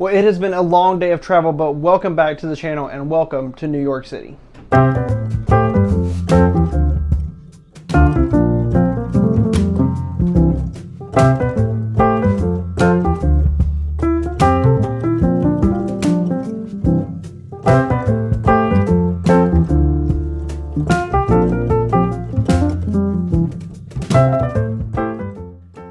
Well, it has been a long day of travel, but welcome back to the channel and welcome to New York City.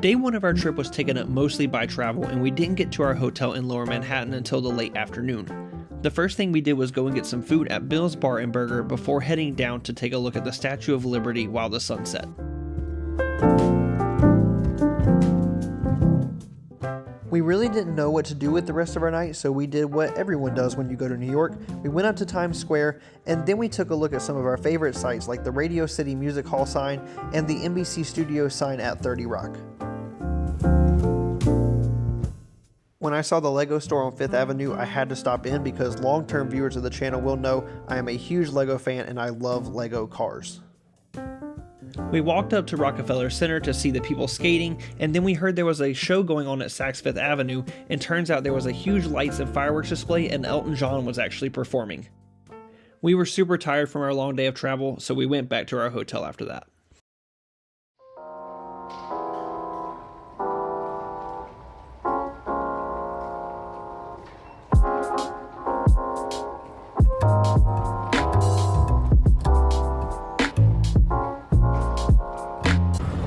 Day one of our trip was taken up mostly by travel, and we didn't get to our hotel in Lower Manhattan until the late afternoon. The first thing we did was go and get some food at Bill's Bar and Burger before heading down to take a look at the Statue of Liberty while the sun set. We really didn't know what to do with the rest of our night, so we did what everyone does when you go to New York. We went up to Times Square, and then we took a look at some of our favorite sites like the Radio City Music Hall sign and the NBC Studios sign at 30 Rock. When I saw the Lego store on 5th Avenue, I had to stop in because long-term viewers of the channel will know I am a huge Lego fan and I love Lego cars. We walked up to Rockefeller Center to see the people skating, and then we heard there was a show going on at Saks Fifth Avenue, and turns out there was a huge lights and fireworks display and Elton John was actually performing. We were super tired from our long day of travel, so we went back to our hotel after that.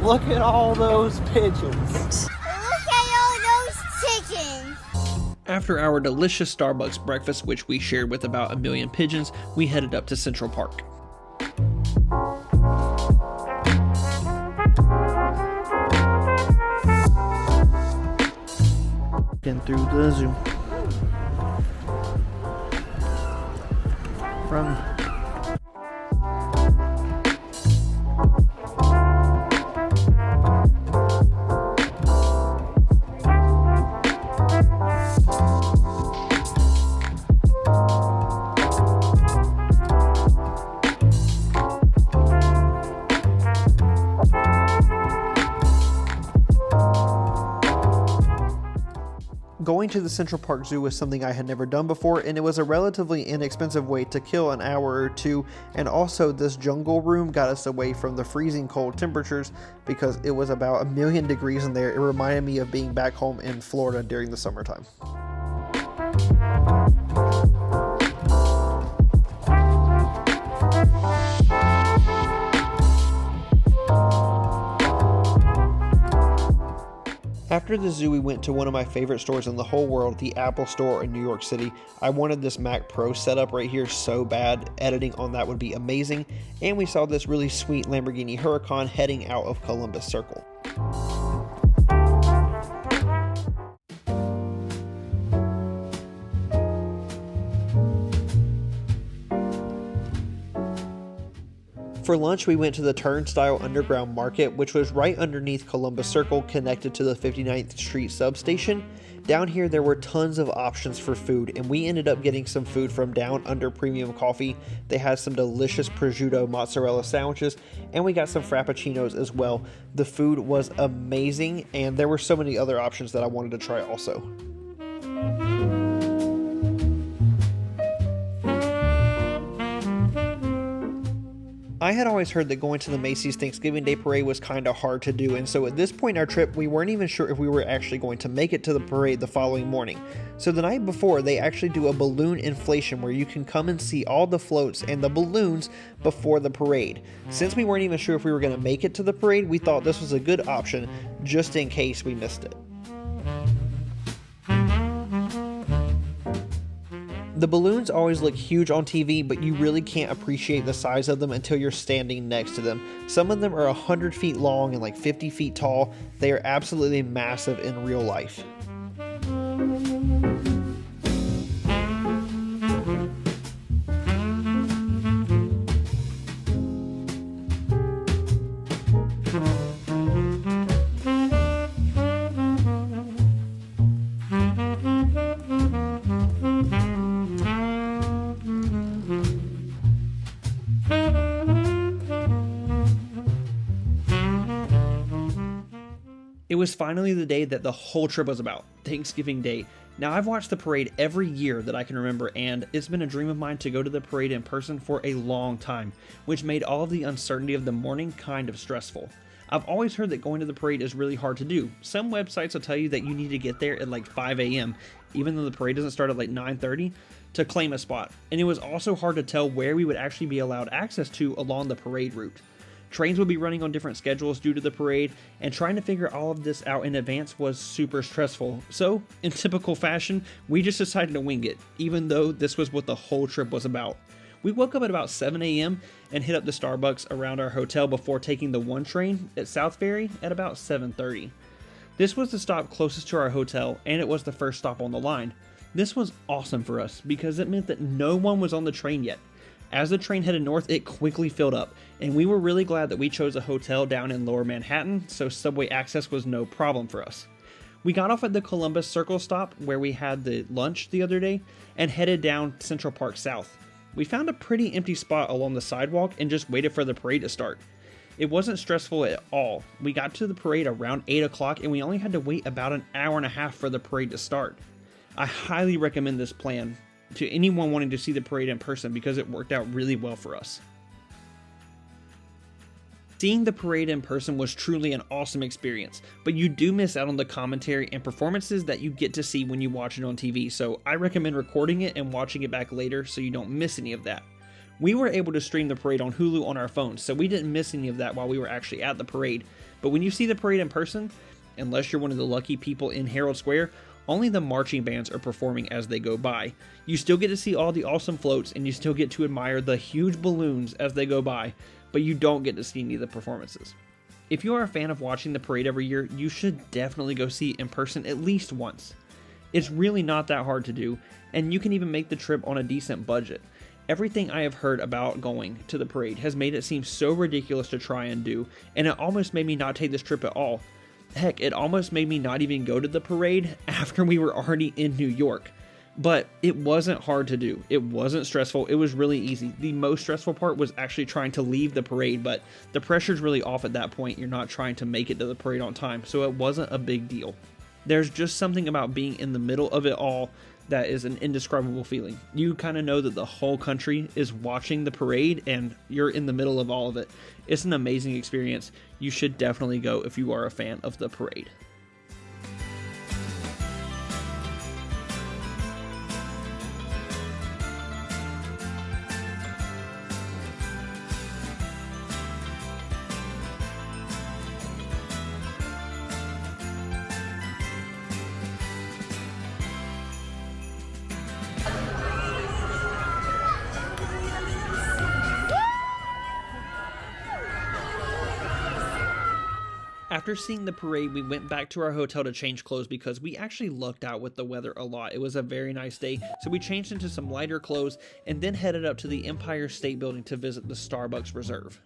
Look at all those pigeons. Look at all those chickens. After our delicious Starbucks breakfast, which we shared with about 1 million pigeons, we headed up to Central Park. Looking through the zoo. From Going to the Central Park Zoo was something I had never done before, and it was a relatively inexpensive way to kill an hour or two, and also this jungle room got us away from the freezing cold temperatures because it was about 1 million degrees in there. It reminded me of being back home in Florida during the summertime. After the zoo, we went to one of my favorite stores in the whole world, the Apple Store in New York City. I wanted this Mac Pro setup right here so bad. Editing on that would be amazing. And we saw this really sweet Lamborghini Huracan heading out of Columbus Circle. For lunch, we went to the Turnstile Underground Market, which was right underneath Columbus Circle, connected to the 59th Street substation. Down here, there were tons of options for food, and we ended up getting some food from Down Under Premium Coffee. They had some delicious prosciutto mozzarella sandwiches, and we got some frappuccinos as well. The food was amazing, and there were so many other options that I wanted to try also. I had always heard that going to the Macy's Thanksgiving Day Parade was kind of hard to do, and so at this point in our trip, we weren't even sure if we were actually going to make it to the parade the following morning. So the night before, they actually do a balloon inflation where you can come and see all the floats and the balloons before the parade. Since we weren't even sure if we were going to make it to the parade, we thought this was a good option just in case we missed it. The balloons always look huge on TV, but you really can't appreciate the size of them until you're standing next to them. Some of them are 100 feet long and like 50 feet tall. They are absolutely massive in real life. It was finally the day that the whole trip was about, Thanksgiving Day, Now, I've watched the parade every year that I can remember, and it's been a dream of mine to go to the parade in person for a long time, which made all of the uncertainty of the morning kind of stressful. I've always heard that going to the parade is really hard to do. Some websites will tell you that you need to get there at like 5 a.m., even though the parade doesn't start at like 9:30, to claim a spot. And it was also hard to tell where we would actually be allowed access to along the parade route. Trains would be running on different schedules due to the parade, and trying to figure all of this out in advance was super stressful. So, in typical fashion, we just decided to wing it, even though this was what the whole trip was about. We woke up at about 7 a.m. and hit up the Starbucks around our hotel before taking the 1 train at South Ferry at about 7:30. This was the stop closest to our hotel, and it was the first stop on the line. This was awesome for us because it meant that no one was on the train yet. As the train headed north, it quickly filled up, and we were really glad that we chose a hotel down in Lower Manhattan, so subway access was no problem for us. We got off at the Columbus Circle stop where we had the lunch the other day and headed down Central Park South. We found a pretty empty spot along the sidewalk and just waited for the parade to start. It wasn't stressful at all. We got to the parade around 8 o'clock and we only had to wait about an hour and a half for the parade to start. I highly recommend this plan to anyone wanting to see the parade in person because it worked out really well for us. Seeing the parade in person was truly an awesome experience, but you do miss out on the commentary and performances that you get to see when you watch it on TV, so I recommend recording it and watching it back later so you don't miss any of that. We were able to stream the parade on Hulu on our phones, so we didn't miss any of that while we were actually at the parade, but when you see the parade in person, unless you're one of the lucky people in Herald Square, only the marching bands are performing as they go by. You still get to see all the awesome floats and you still get to admire the huge balloons as they go by, but you don't get to see any of the performances. If you are a fan of watching the parade every year, you should definitely go see it in person at least once. It's really not that hard to do, and you can even make the trip on a decent budget. Everything I have heard about going to the parade has made it seem so ridiculous to try and do, and it almost made me not take this trip at all. Heck, it almost made me not even go to the parade after we were already in New York. But it wasn't hard to do. It wasn't stressful. It was really easy. The most stressful part was actually trying to leave the parade, but the pressure's really off at that point. You're not trying to make it to the parade on time, so it wasn't a big deal. There's just something about being in the middle of it all that is an indescribable feeling. You kind of know that the whole country is watching the parade and you're in the middle of all of it. It's an amazing experience. You should definitely go if you are a fan of the parade. After seeing the parade, we went back to our hotel to change clothes because we actually lucked out with the weather a lot. It was a very nice day, so we changed into some lighter clothes and then headed up to the Empire State Building to visit the Starbucks Reserve.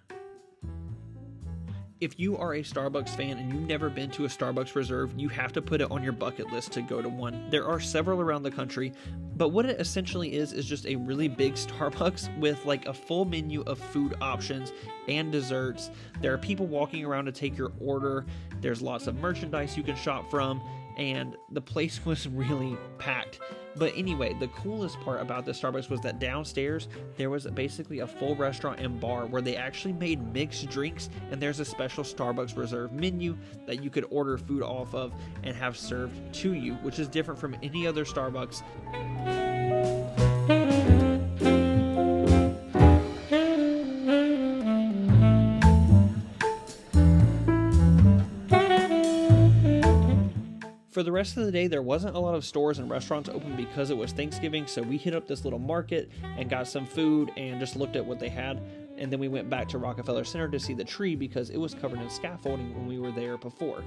If you are a Starbucks fan and you've never been to a Starbucks Reserve, you have to put it on your bucket list to go to one. There are several around the country, but what it essentially is just a really big Starbucks with like a full menu of food options and desserts. There are people walking around to take your order. There's lots of merchandise you can shop from, and the place was really packed. But anyway, the coolest part about the Starbucks was that downstairs there was basically a full restaurant and bar where they actually made mixed drinks, and there's a special Starbucks Reserve menu that you could order food off of and have served to you, which is different from any other Starbucks. For the rest of the day, there wasn't a lot of stores and restaurants open because it was Thanksgiving, so we hit up this little market and got some food and just looked at what they had, and then we went back to Rockefeller Center to see the tree because it was covered in scaffolding when we were there before.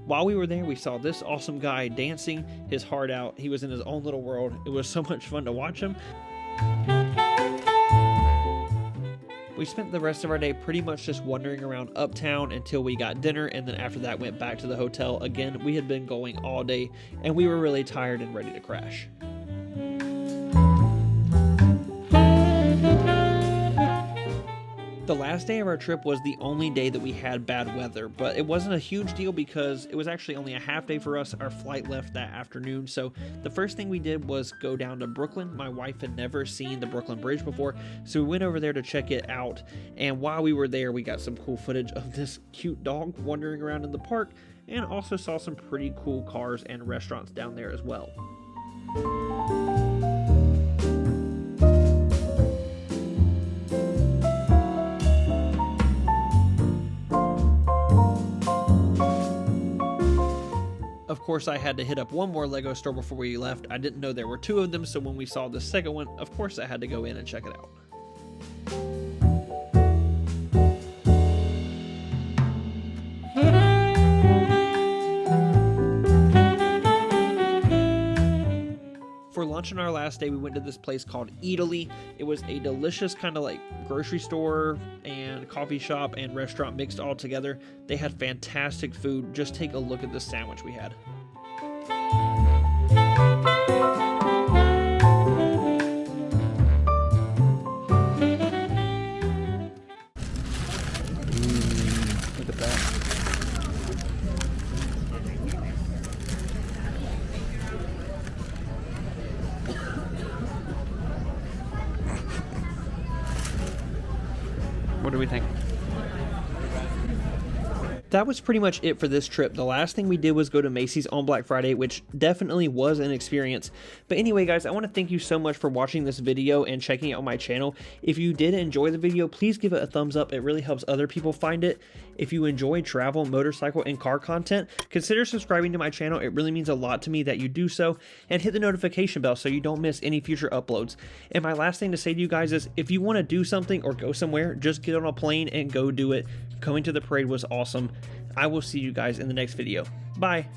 While we were there, we saw this awesome guy dancing his heart out. He was in his own little world. It was so much fun to watch him. We spent the rest of our day pretty much just wandering around uptown until we got dinner, and then after that went back to the hotel. Again, we had been going all day and we were really tired and ready to crash. The last day of our trip was the only day that we had bad weather, but it wasn't a huge deal because it was actually only a half day for us. Our flight left that afternoon, so the first thing we did was go down to Brooklyn. My wife had never seen the Brooklyn Bridge before, so we went over there to check it out, and while we were there, we got some cool footage of this cute dog wandering around in the park, and also saw some pretty cool cars and restaurants down there as well. Of course, I had to hit up one more Lego store before we left. I didn't know there were two of them, so when we saw the second one, of course I had to go in and check it out. For lunch on our last day, we went to this place called Italy. It was a delicious kind of like grocery store and coffee shop and restaurant mixed all together. They had fantastic food. Just take a look at the sandwich we had. Look at that. What do we think? That was pretty much it for this trip. The last thing we did was go to Macy's on Black Friday, which definitely was an experience. But anyway, guys, I want to thank you so much for watching this video and checking out my channel. If you did enjoy the video, please give it a thumbs up. It really helps other people find it. If you enjoy travel, motorcycle, and car content, consider subscribing to my channel. It really means a lot to me that you do so. And hit the notification bell so you don't miss any future uploads. And my last thing to say to you guys is, if you want to do something or go somewhere, just get on a plane and go do it. Going to the parade was awesome. I will see you guys in the next video. Bye.